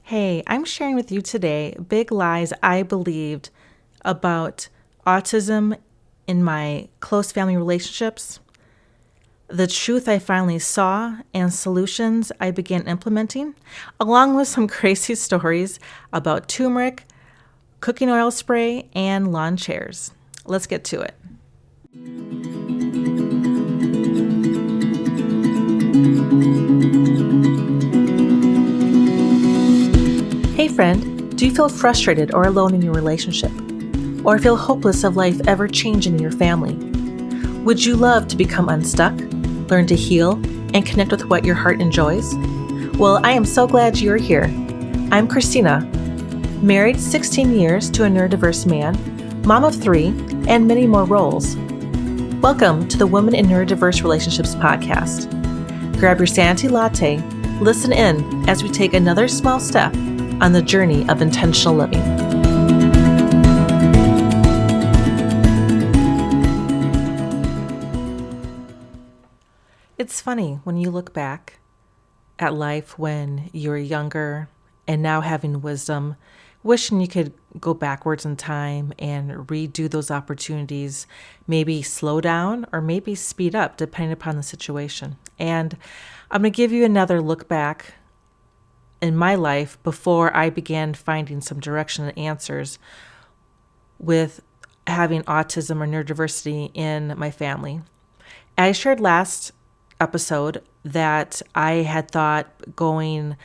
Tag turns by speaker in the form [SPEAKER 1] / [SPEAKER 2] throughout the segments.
[SPEAKER 1] Hey, I'm sharing with you today big lies I believed about autism in my close family relationships, the truth I finally saw, and solutions I began implementing, along with some crazy stories about turmeric, cooking oil spray, and lawn chairs. Let's get to it. Hey friend, do you feel frustrated or alone in your relationship? Or feel hopeless of life ever changing in your family? Would you love to become unstuck, learn to heal, and connect with what your heart enjoys? Well, I am so glad you're here. I'm Christina, married 16 years to a neurodiverse man, mom of 3, and many more roles. Welcome to the Women in Neurodiverse Relationships podcast. Grab your sanity latte, listen in as we take another small step on the journey of intentional living. It's funny when you look back at life when you were younger and now having wisdom, wishing you could go backwards in time and redo those opportunities, maybe slow down or maybe speed up depending upon the situation. And I'm going to give you another look back in my life before I began finding some direction and answers with having autism or neurodiversity in my family. I shared last episode that I had thought going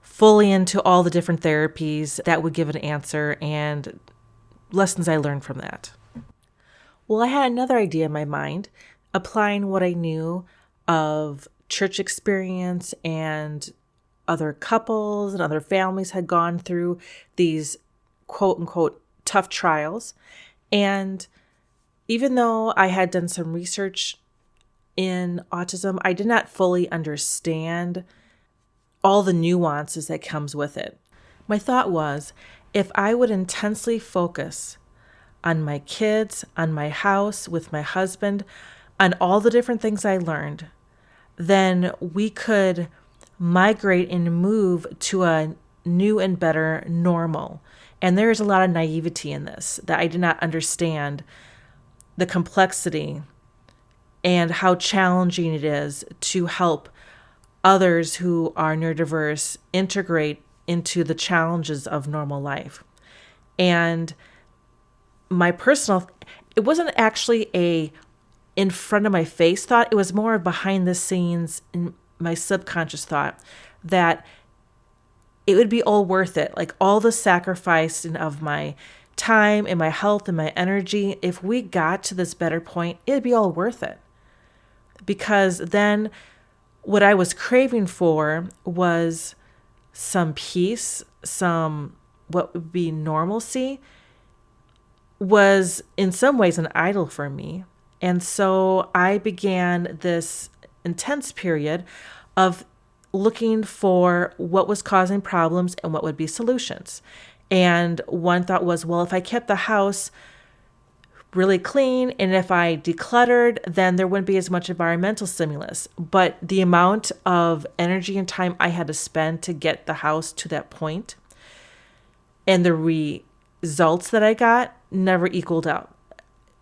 [SPEAKER 1] fully into all the different therapies that would give an answer and lessons I learned from that. Well, I had another idea in my mind, applying what I knew of church experience and other couples and other families had gone through these quote unquote tough trials. And even though I had done some research in autism, I did not fully understand all the nuances that comes with it. My thought was, if I would intensely focus on my kids, on my house, with my husband, on all the different things I learned, then we could migrate and move to a new and better normal. And there is a lot of naivety in this, that I did not understand the complexity and how challenging it is to help others who are neurodiverse integrate into the challenges of normal life. And my personal, it wasn't actually a in front of my face thought, it was more behind the scenes in my subconscious thought that it would be all worth it, like all the sacrifice of my time and my health and my energy. If we got to this better point, it'd be all worth it. Because then what I was craving for was some peace, some what would be normalcy, was in some ways an idol for me. And so I began this intense period of looking for what was causing problems and what would be solutions. And one thought was, well, if I kept the house really clean and if I decluttered, then there wouldn't be as much environmental stimulus. But the amount of energy and time I had to spend to get the house to that point and the results that I got never equaled out.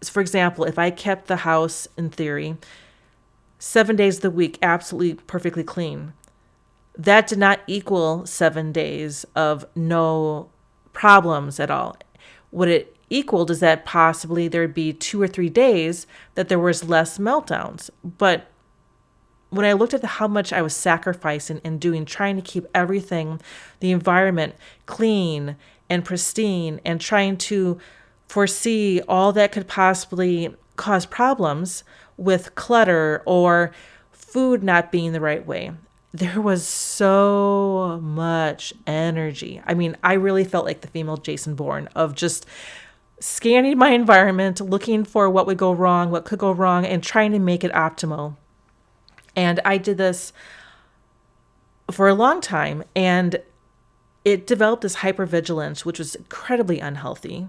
[SPEAKER 1] For example, if I kept the house, in theory, 7 days of the week absolutely perfectly clean, that did not equal 7 days of no problems at all. What it equaled is that possibly there would be 2 or 3 days that there was less meltdowns. But when I looked at how much I was sacrificing and doing, trying to keep everything, the environment clean and pristine, and trying to foresee all that could possibly cause problems with clutter or food not being the right way, there was so much energy. I mean, I really felt like the female Jason Bourne of just scanning my environment, looking for what would go wrong, what could go wrong, and trying to make it optimal. And I did this for a long time, and it developed this hypervigilance, which was incredibly unhealthy.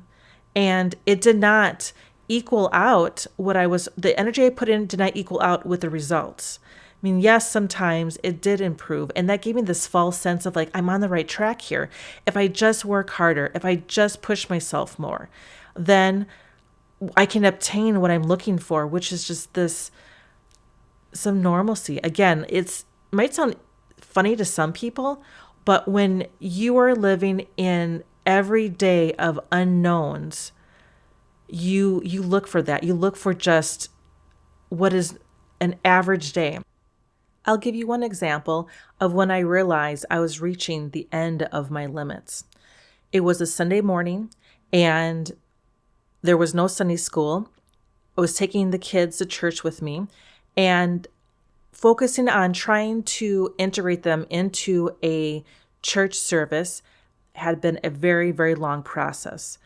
[SPEAKER 1] And it did not equal out the energy I put in did not equal out with the results. mean, yes, sometimes it did improve. And that gave me this false sense of like, I'm on the right track here. If I just work harder, if I just push myself more, then I can obtain what I'm looking for, which is just this some normalcy. Again, it might sound funny to some people, but when you are living in every day of unknowns, you look for that. You look for just what is an average day. I'll give you one example of when I realized I was reaching the end of my limits. It was a Sunday morning and there was no Sunday school. I was taking the kids to church with me and focusing on trying to integrate them into a church service had been a very, very long process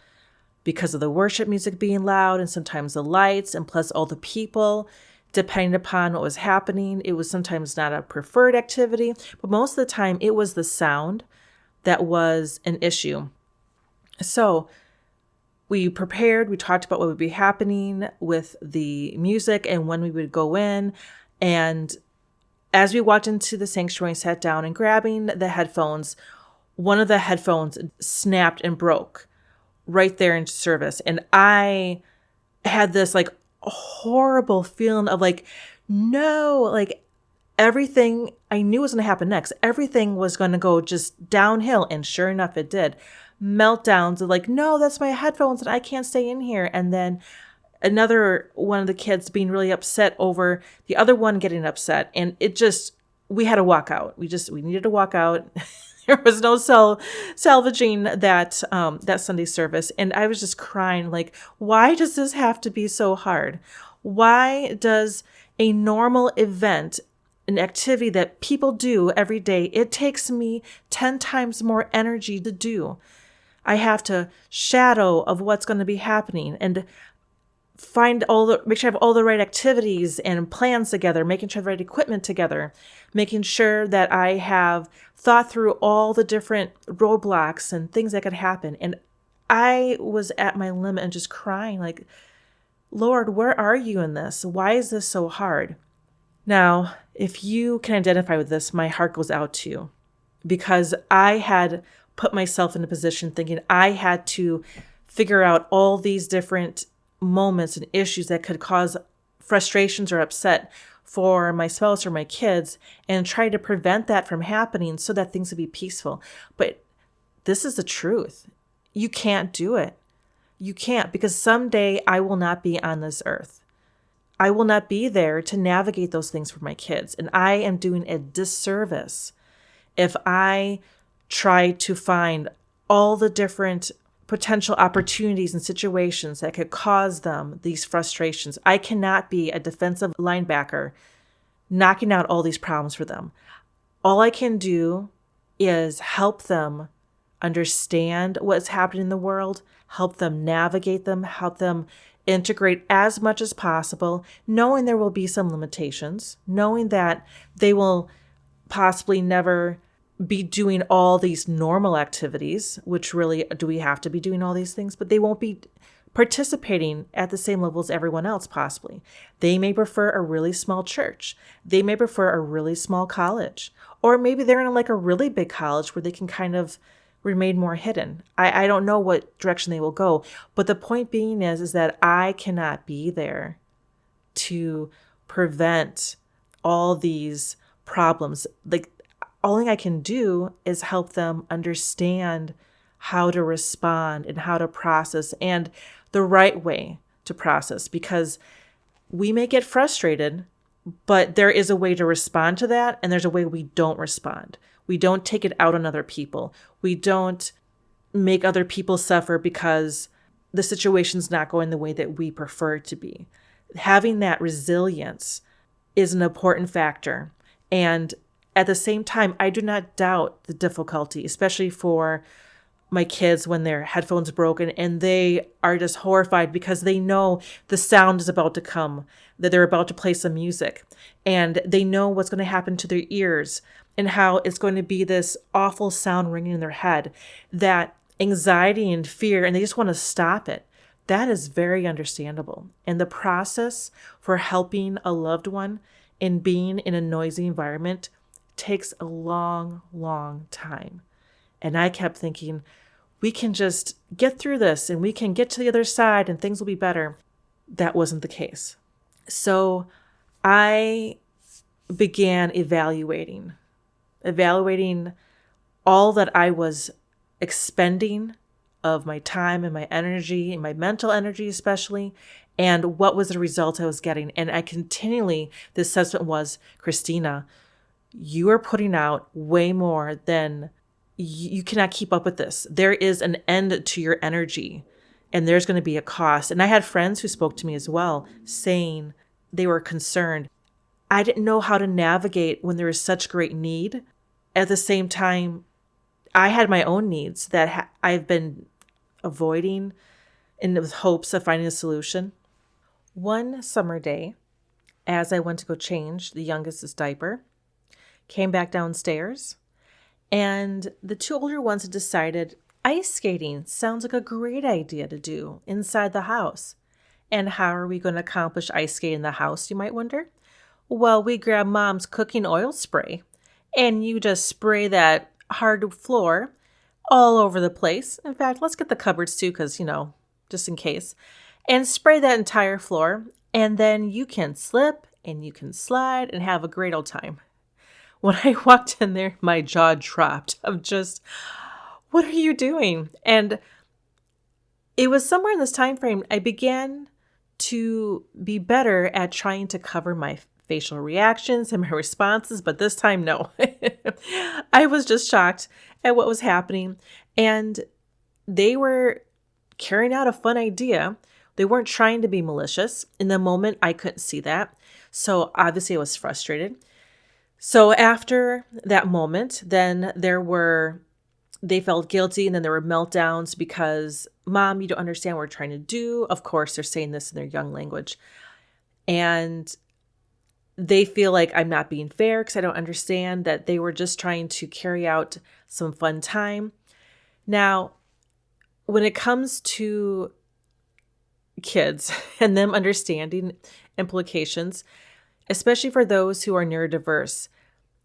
[SPEAKER 1] because of the worship music being loud and sometimes the lights and plus all the people. Depending upon what was happening, it was sometimes not a preferred activity, but most of the time it was the sound that was an issue. So we prepared, we talked about what would be happening with the music and when we would go in. And as we walked into the sanctuary and sat down and grabbing the headphones, one of the headphones snapped and broke right there in service. And I had this like horrible feeling of like, no, like everything I knew was going to happen next. Everything was going to go just downhill. And sure enough, it did. Meltdowns of like, no, that's my headphones and I can't stay in here. And then another one of the kids being really upset over the other one getting upset. And it just, we had to walk out. We needed to walk out. There was no salvaging that Sunday service. And I was just crying like, why does this have to be so hard? Why does a normal event, an activity that people do every day, it takes me 10 times more energy to do? I have to shadow of what's going to be happening and make sure I have all the right activities and plans together, making sure I have the right equipment together, making sure that I have thought through all the different roadblocks and things that could happen. And I was at my limit and just crying like, Lord, where are you in this? Why is this so hard? Now, if you can identify with this, my heart goes out to you because I had put myself in a position thinking I had to figure out all these different moments and issues that could cause frustrations or upset for my spouse or my kids and try to prevent that from happening so that things would be peaceful. But this is the truth. You can't do it. You can't, because someday I will not be on this earth. I will not be there to navigate those things for my kids. And I am doing a disservice if I try to find all the different potential opportunities and situations that could cause them these frustrations. I cannot be a defensive linebacker knocking out all these problems for them. All I can do is help them understand what's happening in the world, help them navigate them, help them integrate as much as possible, knowing there will be some limitations, knowing that they will possibly never be doing all these normal activities, which really, do we have to be doing all these things? But they won't be participating at the same level as everyone else, possibly. They may prefer a really small church. They may prefer a really small college. Or maybe they're in like a really big college where they can kind of remain more hidden. I don't know what direction they will go. But the point being is that I cannot be there to prevent all these problems. Like, all thing I can do is help them understand how to respond and how to process and the right way to process, because we may get frustrated, but there is a way to respond to that. And there's a way we don't respond. We don't take it out on other people. We don't make other people suffer because the situation's not going the way that we prefer it to be. Having that resilience is an important factor. And at the same time, I do not doubt the difficulty, especially for my kids when their headphones broken and they are just horrified because they know the sound is about to come, that they're about to play some music, and they know what's going to happen to their ears and how it's going to be this awful sound ringing in their head, that anxiety and fear, and they just want to stop it. That is very understandable. And the process for helping a loved one and being in a noisy environment takes a long, long time. And I kept thinking, we can just get through this and we can get to the other side and things will be better. That wasn't the case. So I began evaluating all that I was expending of my time and my energy and my mental energy especially, and what was the result I was getting. And I continually, the assessment was, Christina, you are putting out way more than you cannot keep up with this. There is an end to your energy and there's going to be a cost. And I had friends who spoke to me as well saying they were concerned. I didn't know how to navigate when there was such great need. At the same time, I had my own needs that I've been avoiding in the hopes of finding a solution. One summer day, as I went to go change the youngest's diaper, came back downstairs, and the two older ones had decided ice skating sounds like a great idea to do inside the house. And how are we going to accomplish ice skating in the house, you might wonder? Well, we grab Mom's cooking oil spray, and you just spray that hard floor all over the place. In fact, let's get the cupboards too, because, just in case. And spray that entire floor, and then you can slip and you can slide and have a great old time. When I walked in there, my jaw dropped of just, what are you doing? And it was somewhere in this time frame I began to be better at trying to cover my facial reactions and my responses, but this time, no. I was just shocked at what was happening, and they were carrying out a fun idea. They weren't trying to be malicious. In the moment, I couldn't see that. So obviously I was frustrated. So after that moment, then they felt guilty, and then there were meltdowns because, Mom, you don't understand what we're trying to do. Of course, they're saying this in their young language. And they feel like I'm not being fair because I don't understand that they were just trying to carry out some fun time. Now, when it comes to kids and them understanding implications, especially for those who are neurodiverse,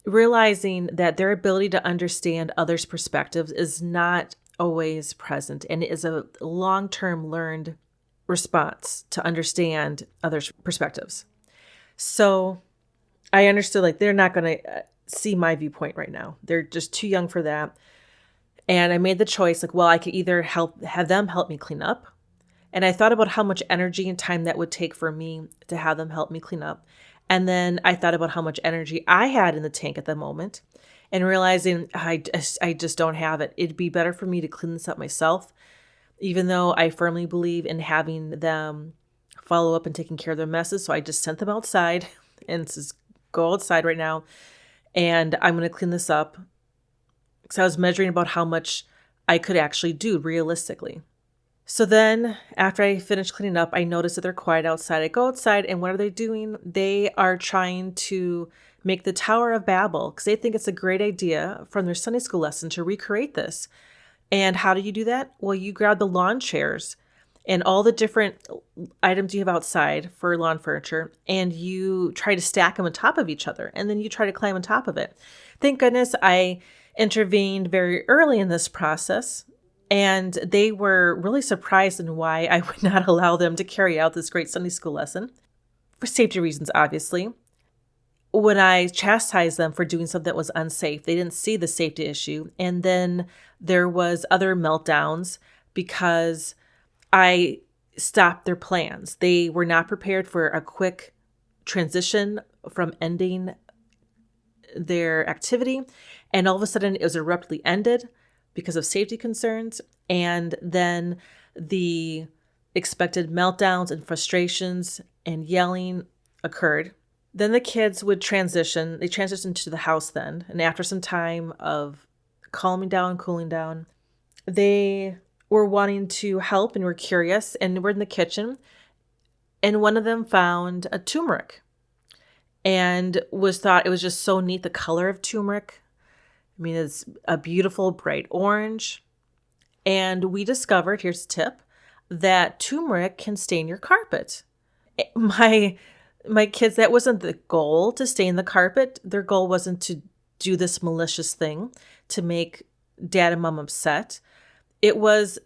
[SPEAKER 1] realizing that their ability to understand others' perspectives is not always present, and it is a long-term learned response to understand others' perspectives. So I understood, they're not going to see my viewpoint right now. They're just too young for that. And I made the choice, I could either have them help me clean up. And I thought about how much energy and time that would take for me to have them help me clean up. And then I thought about how much energy I had in the tank at the moment and realizing I just don't have it. It'd be better for me to clean this up myself, even though I firmly believe in having them follow up and taking care of their messes. So I just sent them outside and says, go outside right now. And I'm going to clean this up. So I was measuring about how much I could actually do realistically. So then after I finished cleaning up, I noticed that they're quiet outside. I go outside, and what are they doing? They are trying to make the Tower of Babel because they think it's a great idea from their Sunday school lesson to recreate this. And how do you do that? Well, you grab the lawn chairs and all the different items you have outside for lawn furniture, and you try to stack them on top of each other, and then you try to climb on top of it. Thank goodness I intervened very early in this process, and they were really surprised in why I would not allow them to carry out this great Sunday school lesson, for safety reasons, obviously. When I chastised them for doing something that was unsafe, they didn't see the safety issue, and then there was other meltdowns because I stopped their plans. They were not prepared for a quick transition from ending their activity. And all of a sudden it was abruptly ended because of safety concerns. And then the expected meltdowns and frustrations and yelling occurred. Then the kids would transition. They transitioned to the house then. And after some time of calming down, cooling down, they were wanting to help and were curious, and we're in the kitchen, and one of them found a turmeric and thought it was just so neat, the color of turmeric. I mean, it's a beautiful bright orange. And we discovered, here's a tip, that turmeric can stain your carpet. My My kids, that wasn't the goal to stain the carpet. Their goal wasn't to do this malicious thing to make dad and mom upset. It was,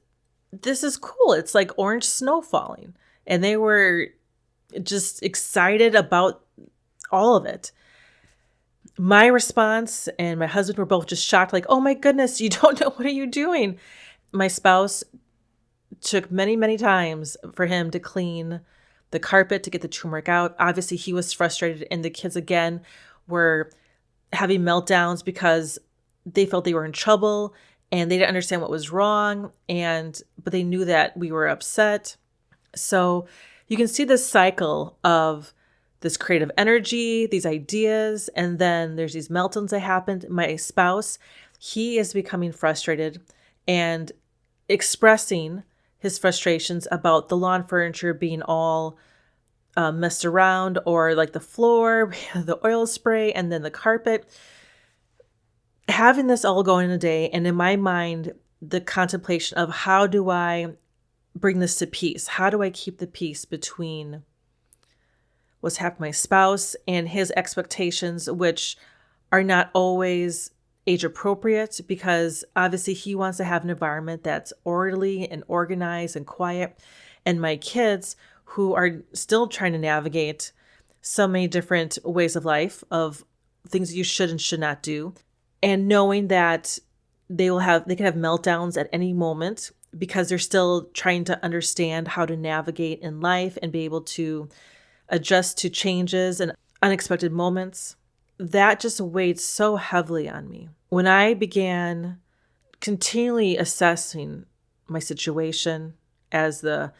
[SPEAKER 1] this is cool. It's like orange snow falling. And they were just excited about all of it. My response and my husband were both just shocked, like, oh my goodness, you don't know, what are you doing? My spouse took many, many times for him to clean the carpet, to get the turmeric out. Obviously, he was frustrated, and the kids, again, were having meltdowns because they felt they were in trouble and they didn't understand what was wrong, but they knew that we were upset. So you can see this cycle of this creative energy, these ideas, and then there's these meltdowns that happened. My spouse, he is becoming frustrated and expressing his frustrations about the lawn furniture being all messed around, or like the floor, the oil spray, and then the carpet. Having this all going in a day, and in my mind, the contemplation of how do I bring this to peace? How do I keep the peace between what's happened to my spouse and his expectations, which are not always age appropriate, because obviously he wants to have an environment that's orderly and organized and quiet. And my kids, who are still trying to navigate so many different ways of life, of things you should and should not do, and knowing that they can have meltdowns at any moment because they're still trying to understand how to navigate in life and be able to adjust to changes and unexpected moments. That just weighed so heavily on me. When I began continually assessing my situation as the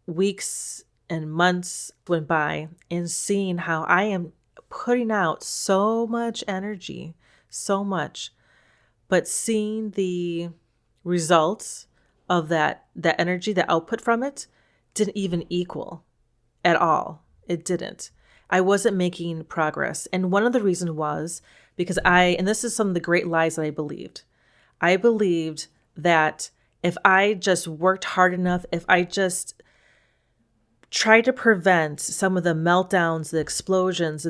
[SPEAKER 1] weeks and months went by, and seeing how I am putting out so much energy, so much, but seeing the results of that energy, the output from it, didn't even equal at all. It didn't. I wasn't making progress. And one of the reasons was because and this is some of the great lies that I believed. I believed that if I just worked hard enough, if I just tried to prevent some of the meltdowns, the explosions,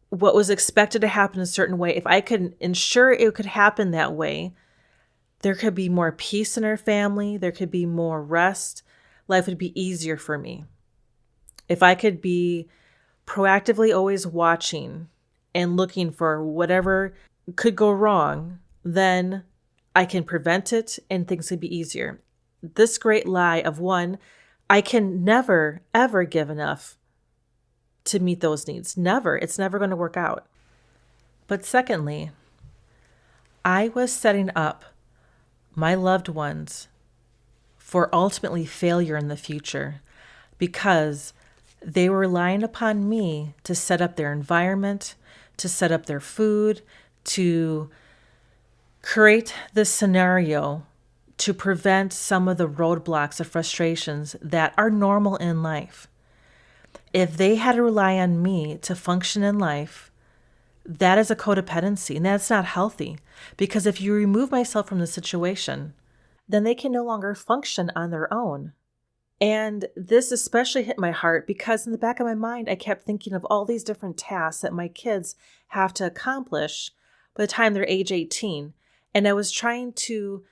[SPEAKER 1] what was expected to happen a certain way, if I could ensure it could happen that way, there could be more peace in our family. There could be more rest. Life would be easier for me. If I could be proactively always watching and looking for whatever could go wrong, then I can prevent it and things could be easier. This great lie of one, I can never, ever give enough to meet those needs. Never. It's never going to work out. But secondly, I was setting up my loved ones for ultimately failure in the future because they were relying upon me to set up their environment, to set up their food, to create this scenario to prevent some of the roadblocks of frustrations that are normal in life. If they had to rely on me to function in life, that is a codependency, and that's not healthy. Because if you remove myself from the situation, then they can no longer function on their own. And this especially hit my heart because in the back of my mind, I kept thinking of all these different tasks that my kids have to accomplish by the time they're age 18. And I was trying to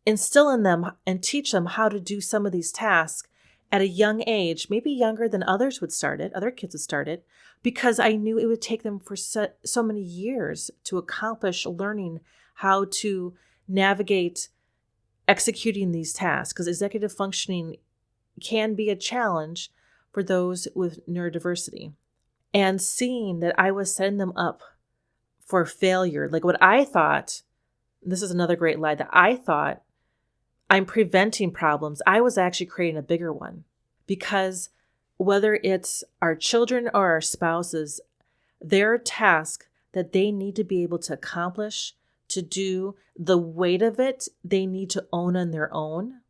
[SPEAKER 1] instill in them and teach them how to do some of these tasks at a young age, maybe younger than other kids would start it, because I knew it would take them for so many years to accomplish learning how to navigate executing these tasks, because executive functioning can be a challenge for those with neurodiversity. And seeing that I was setting them up for failure, like what I thought, this is another great lie, that I thought I'm preventing problems, I was actually creating a bigger one. Because whether it's our children or our spouses, their task that they need to be able to accomplish, to do, the weight of it, they need to own on their own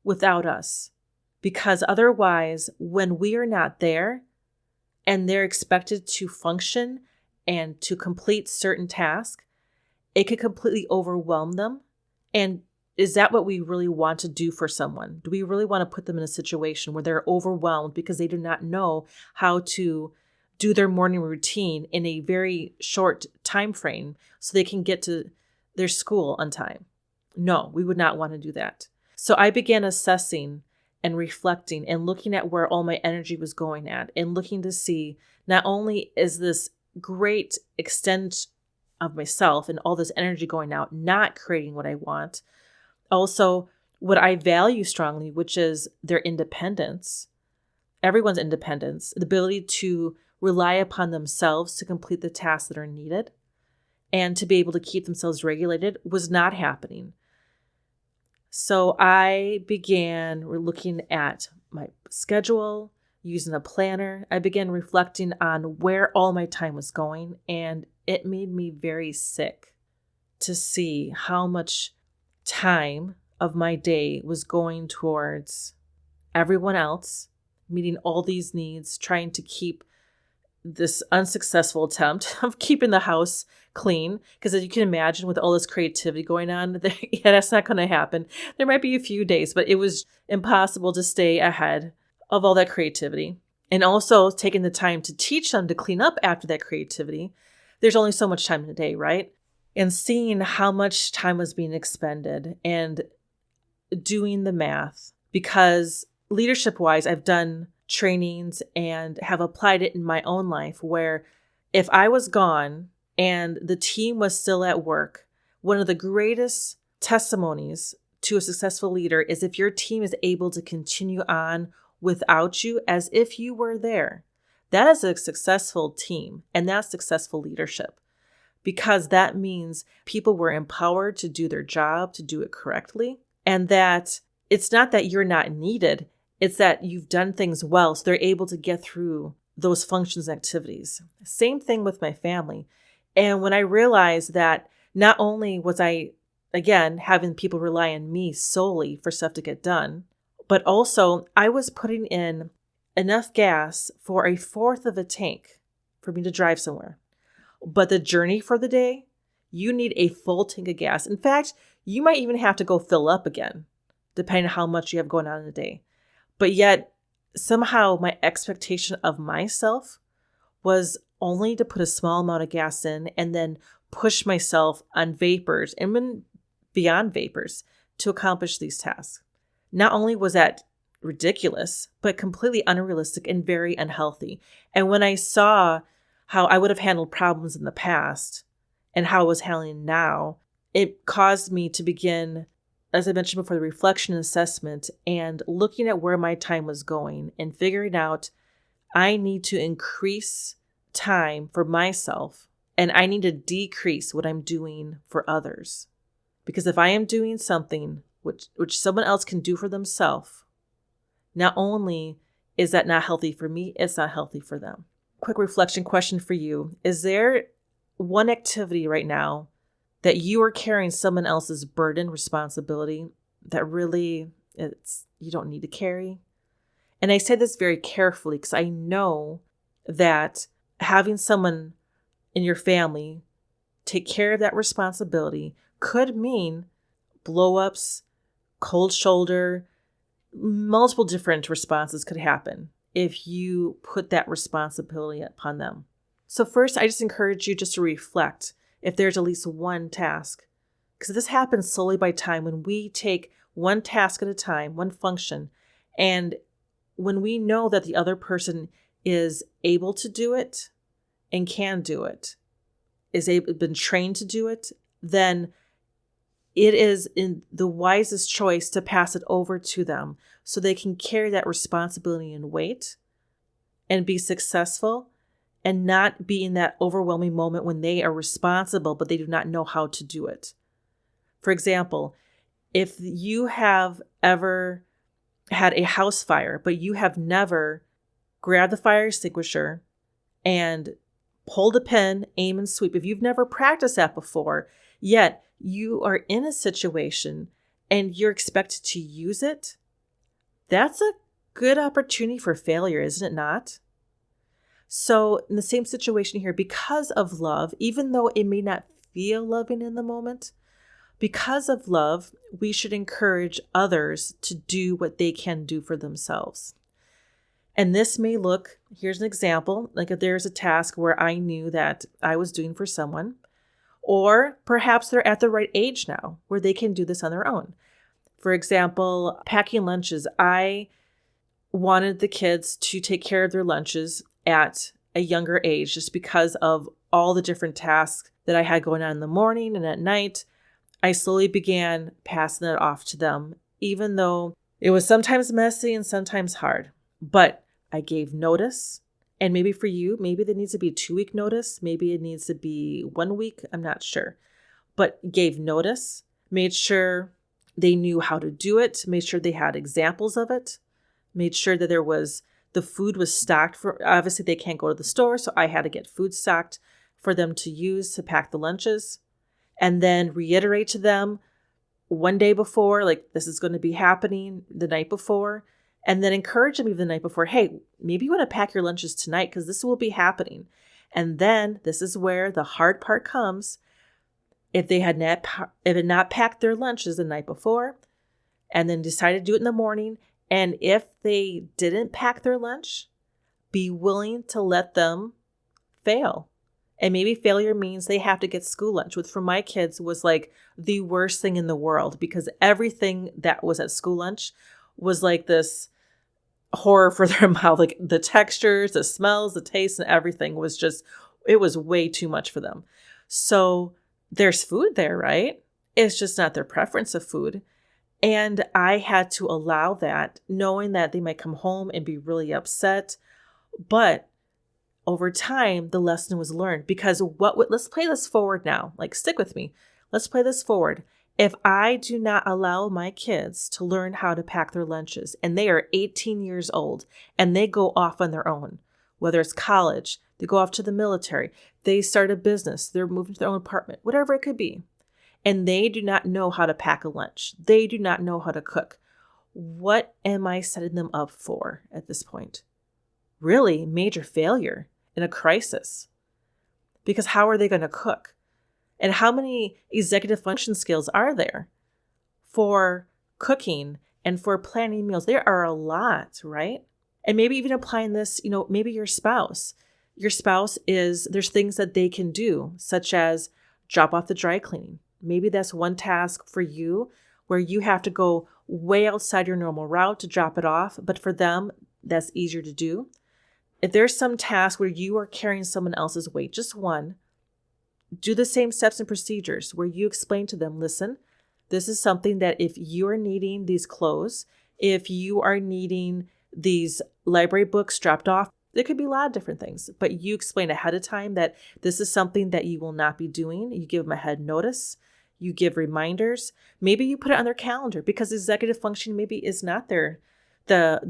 [SPEAKER 1] without us. Because otherwise, when we are not there and they're expected to function and to complete certain tasks, it could completely overwhelm them and is that what we really want to do for someone? Do we really want to put them in a situation where they're overwhelmed because they do not know how to do their morning routine in a very short time frame so they can get to their school on time? No, we would not want to do that. So I began assessing and reflecting and looking at where all my energy was going at, and looking to see, not only is this great extent of myself and all this energy going out, not creating what I want, also what I value strongly, which is their independence, everyone's independence, the ability to rely upon themselves to complete the tasks that are needed and to be able to keep themselves regulated, was not happening. So I began looking at my schedule, using a planner. I began reflecting on where all my time was going, and it made me very sick to see how much time of my day was going towards everyone else, meeting all these needs, trying to keep this unsuccessful attempt of keeping the house clean. Because as you can imagine, with all this creativity going on, yeah, that's not going to happen. There might be a few days, but it was impossible to stay ahead of all that creativity. And also taking the time to teach them to clean up after that creativity. There's only so much time in a day, right? And seeing how much time was being expended and doing the math, because leadership-wise, I've done trainings and have applied it in my own life, where if I was gone and the team was still at work, one of the greatest testimonies to a successful leader is if your team is able to continue on without you as if you were there. That is a successful team, and that's successful leadership, because that means people were empowered to do their job, to do it correctly, and that it's not that you're not needed, it's that you've done things well, so they're able to get through those functions and activities. Same thing with my family. And when I realized that not only was I, again, having people rely on me solely for stuff to get done, but also I was putting in enough gas for a fourth of a tank for me to drive somewhere. But the journey for the day, you need a full tank of gas. In fact, you might even have to go fill up again, depending on how much you have going on in the day. But yet, somehow my expectation of myself was only to put a small amount of gas in and then push myself on vapors and then beyond vapors to accomplish these tasks. Not only was that ridiculous, but completely unrealistic and very unhealthy. And when I saw how I would have handled problems in the past and how I was handling now, it caused me to begin, as I mentioned before, the reflection and assessment and looking at where my time was going and figuring out I need to increase time for myself and I need to decrease what I'm doing for others. Because if I am doing something which someone else can do for themselves, not only is that not healthy for me, it's not healthy for them. Quick reflection question for you. Is there one activity right now that you are carrying someone else's burden, responsibility, that really you don't need to carry? And I say this very carefully because I know that having someone in your family take care of that responsibility could mean blow-ups, cold shoulder, multiple different responses could happen if you put that responsibility upon them. So first, I just encourage you just to reflect if there's at least one task, because this happens solely by time. When we take one task at a time, one function, and when we know that the other person is able to do it and can do it, been trained to do it, then it is in the wisest choice to pass it over to them so they can carry that responsibility and weight and be successful and not be in that overwhelming moment when they are responsible, but they do not know how to do it. For example, if you have ever had a house fire, but you have never grabbed the fire extinguisher and pulled a pin, aim and sweep, if you've never practiced that before, yet you are in a situation and you're expected to use it, that's a good opportunity for failure, isn't it not? So in the same situation here, because of love, even though it may not feel loving in the moment, Because of love, we should encourage others to do what they can do for themselves. And this may look, here's an example, like if there's a task where I knew that I was doing for someone, or perhaps they're at the right age now where they can do this on their own. For example, packing lunches. I wanted the kids to take care of their lunches at a younger age just because of all the different tasks that I had going on in the morning and at night. I slowly began passing it off to them, even though it was sometimes messy and sometimes hard. But I gave notice. And maybe for you, maybe there needs to be a 2-week notice. Maybe it needs to be 1 week. I'm not sure. But gave notice, made sure they knew how to do it, made sure they had examples of it, made sure that the food was stocked for, obviously they can't go to the store. So I had to get food stocked for them to use to pack the lunches, and then reiterate to them one day before, like this is going to be happening the night before. And then encourage them even the night before, hey, maybe you want to pack your lunches tonight because this will be happening. And then this is where the hard part comes. If they had not packed their lunches the night before and then decided to do it in the morning, and if they didn't pack their lunch, be willing to let them fail. And maybe failure means they have to get school lunch, which for my kids was like the worst thing in the world because everything that was at school lunch was like this horror for their mouth. Like the textures, the smells, the taste, and everything was just, it was way too much for them. So there's food there, right? It's just not their preference of food. And I had to allow that, knowing that they might come home and be really upset. But over time, the lesson was learned because let's play this forward now. Like, stick with me. Let's play this forward. If I do not allow my kids to learn how to pack their lunches and they are 18 years old and they go off on their own, whether it's college, they go off to the military, they start a business, they're moving to their own apartment, whatever it could be, and they do not know how to pack a lunch, they do not know how to cook, what am I setting them up for at this point? Really major failure in a crisis. Because how are they going to cook? And how many executive function skills are there for cooking and for planning meals? There are a lot, right? And maybe even applying this, maybe your spouse there's things that they can do, such as drop off the dry cleaning. Maybe that's one task for you where you have to go way outside your normal route to drop it off. But for them, that's easier to do. If there's some task where you are carrying someone else's weight, just one, do the same steps and procedures where you explain to them, listen, this is something that if you are needing these clothes, if you are needing these library books dropped off, there could be a lot of different things, but you explain ahead of time that this is something that you will not be doing. You give them ahead notice. You give reminders. Maybe you put it on their calendar because executive function maybe is not the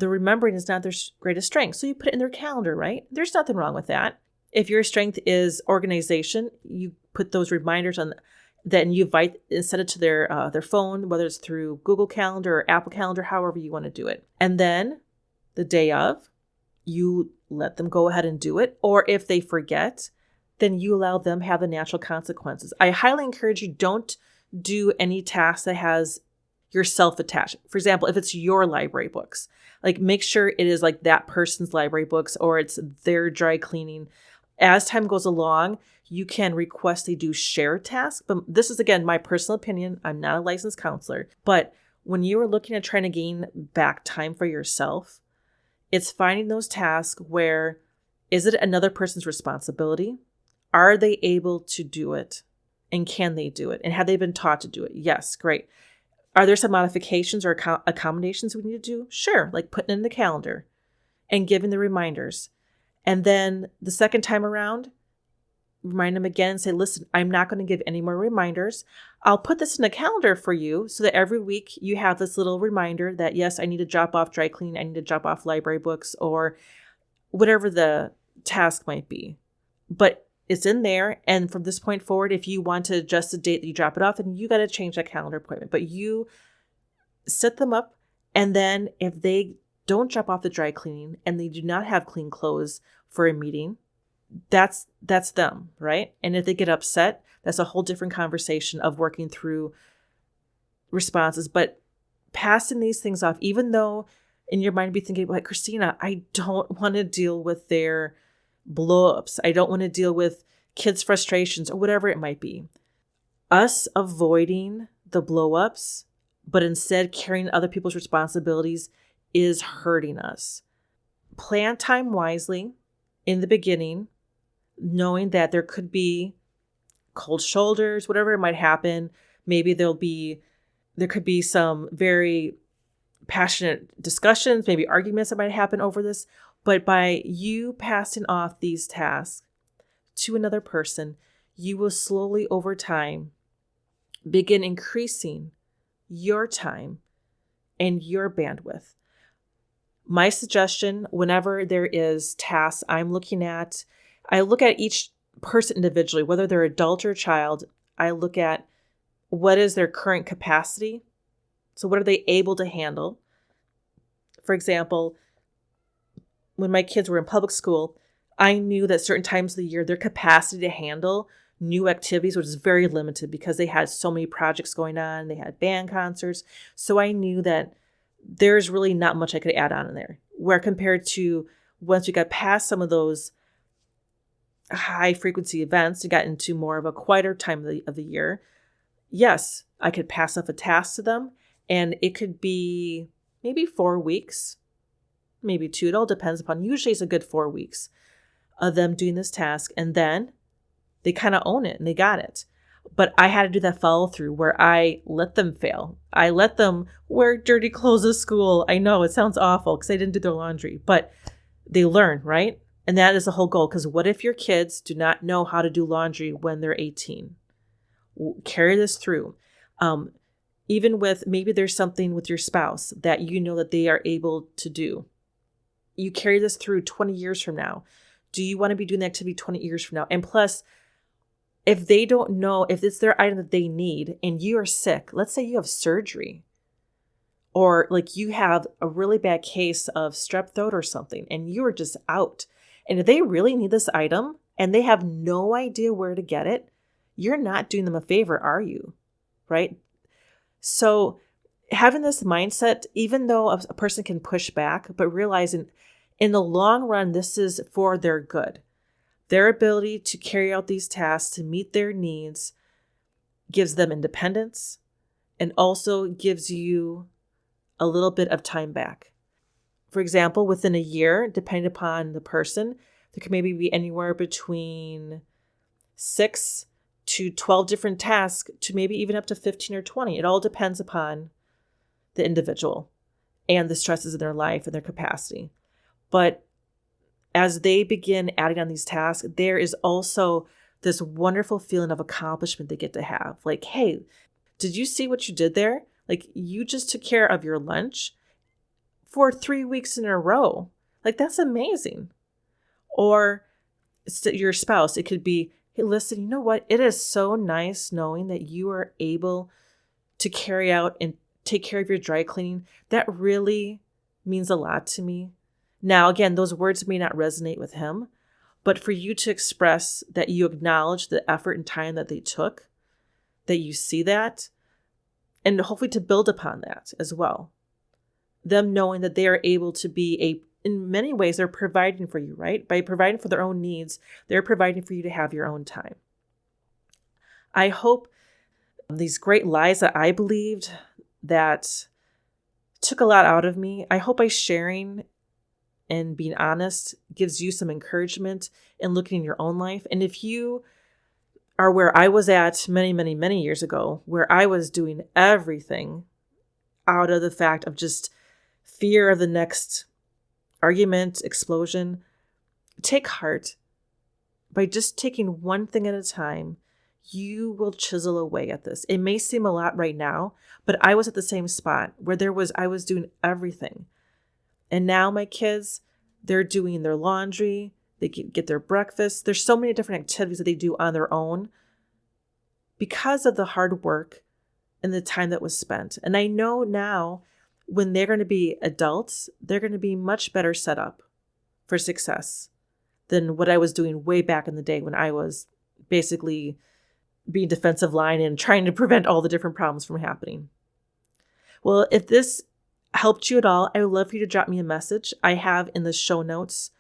[SPEAKER 1] remembering is not their greatest strength. So you put it in their calendar, right? There's nothing wrong with that. If your strength is organization, you put those reminders on that and you invite and send it to their phone, whether it's through Google Calendar or Apple Calendar, however you want to do it. And then the day of, you let them go ahead and do it. Or if they forget, then you allow them have the natural consequences. I highly encourage you, don't do any task that has yourself attached. For example, if it's your library books, like make sure it is like that person's library books or it's their dry cleaning. As time goes along, you can request they do shared tasks. But this is, again, my personal opinion. I'm not a licensed counselor. But when you are looking at trying to gain back time for yourself, it's finding those tasks where, is it another person's responsibility? Are they able to do it? And can they do it? And have they been taught to do it? Yes, great. Are there some modifications or accommodations we need to do? Sure, like putting it in the calendar and giving the reminders. And then the second time around, remind them again and say, listen, I'm not going to give any more reminders. I'll put this in a calendar for you so that every week you have this little reminder that, yes, I need to drop off dry cleaning. I need to drop off library books or whatever the task might be. But it's in there. And from this point forward, if you want to adjust the date that you drop it off, then you got to change that calendar appointment. But you set them up. And then if they don't drop off the dry cleaning and they do not have clean clothes for a meeting, that's them, right? And if they get upset, that's a whole different conversation of working through responses, but passing these things off, even though in your mind be thinking, like, Christina, I don't want to deal with their blow-ups. I don't want to deal with kids' frustrations or whatever it might be. Us avoiding the blow-ups, but instead carrying other people's responsibilities is hurting us. Plan time wisely in the beginning, knowing that there could be cold shoulders, whatever it might happen. Maybe there could be some very passionate discussions, maybe arguments that might happen over this. But by you passing off these tasks to another person, you will slowly over time begin increasing your time and your bandwidth. My suggestion, whenever there is tasks I'm looking at, I look at each person individually, whether they're adult or child. I look at what is their current capacity. So what are they able to handle? For example, when my kids were in public school, I knew that certain times of the year, their capacity to handle new activities was very limited because they had so many projects going on. They had band concerts. So I knew that there's really not much I could add on in there. Where compared to once we got past some of those high frequency events and got into more of a quieter time of the year, yes, I could pass off a task to them, and it could be maybe 4 weeks, maybe 2. It all depends upon, usually it's a good 4 weeks of them doing this task. And then they kind of own it and they got it. But I had to do that follow through where I let them fail. I let them wear dirty clothes to school. I know it sounds awful because they didn't do their laundry, but they learn, right? And that is the whole goal. Because what if your kids do not know how to do laundry when they're 18? Carry this through. Even with maybe there's something with your spouse that you know that they are able to do. You carry this through 20 years from now. Do you want to be doing the activity 20 years from now? And plus, if they don't know, if it's their item that they need and you are sick, let's say you have surgery or like you have a really bad case of strep throat or something and you are just out. And if they really need this item and they have no idea where to get it, you're not doing them a favor, are you? Right? So having this mindset, even though a person can push back, but realizing in the long run, this is for their good. Their ability to carry out these tasks to meet their needs gives them independence and also gives you a little bit of time back. For example, within a year, depending upon the person, there could maybe be anywhere between 6 to 12 different tasks to maybe even up to 15 or 20. It all depends upon the individual and the stresses in their life and their capacity. But as they begin adding on these tasks, there is also this wonderful feeling of accomplishment they get to have. Like, hey, did you see what you did there? Like, you just took care of your lunch for 3 weeks in a row. Like, that's amazing. Or your spouse, it could be, hey, listen, you know what? It is so nice knowing that you are able to carry out and take care of your dry cleaning. That really means a lot to me. Now, again, those words may not resonate with him, but for you to express that you acknowledge the effort and time that they took, that you see that, and hopefully to build upon that as well. Them knowing that they are able to be in many ways, they're providing for you, right? By providing for their own needs, they're providing for you to have your own time. I hope these great lies that I believed that took a lot out of me, I hope by sharing and being honest gives you some encouragement in looking in your own life. And if you are where I was at many, many, many years ago, where I was doing everything out of the fact of just fear of the next argument, explosion, take heart. By just taking one thing at a time, you will chisel away at this. It may seem a lot right now, but I was at the same spot where I was doing everything. And now my kids, they're doing their laundry, they get their breakfast. There's so many different activities that they do on their own because of the hard work and the time that was spent. And I know now when they're going to be adults, they're going to be much better set up for success than what I was doing way back in the day when I was basically being defensive line and trying to prevent all the different problems from happening. Well, if this helped you at all, I would love for you to drop me a message. I have in the show notes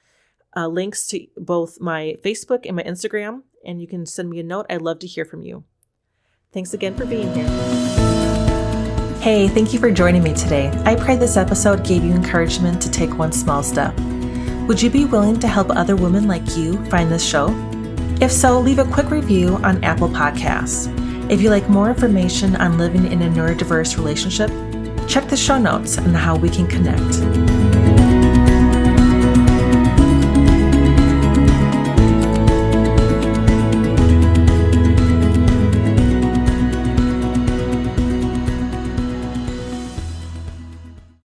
[SPEAKER 1] links to both my Facebook and my Instagram, and you can send me a note. I'd love to hear from you. Thanks again for being here. Hey, thank you for joining me today. I pray this episode gave you encouragement to take one small step. Would you be willing to help other women like you find this show? If so, leave a quick review on Apple Podcasts. If you'd like more information on living in a neurodiverse relationship, check the show notes on how we can connect.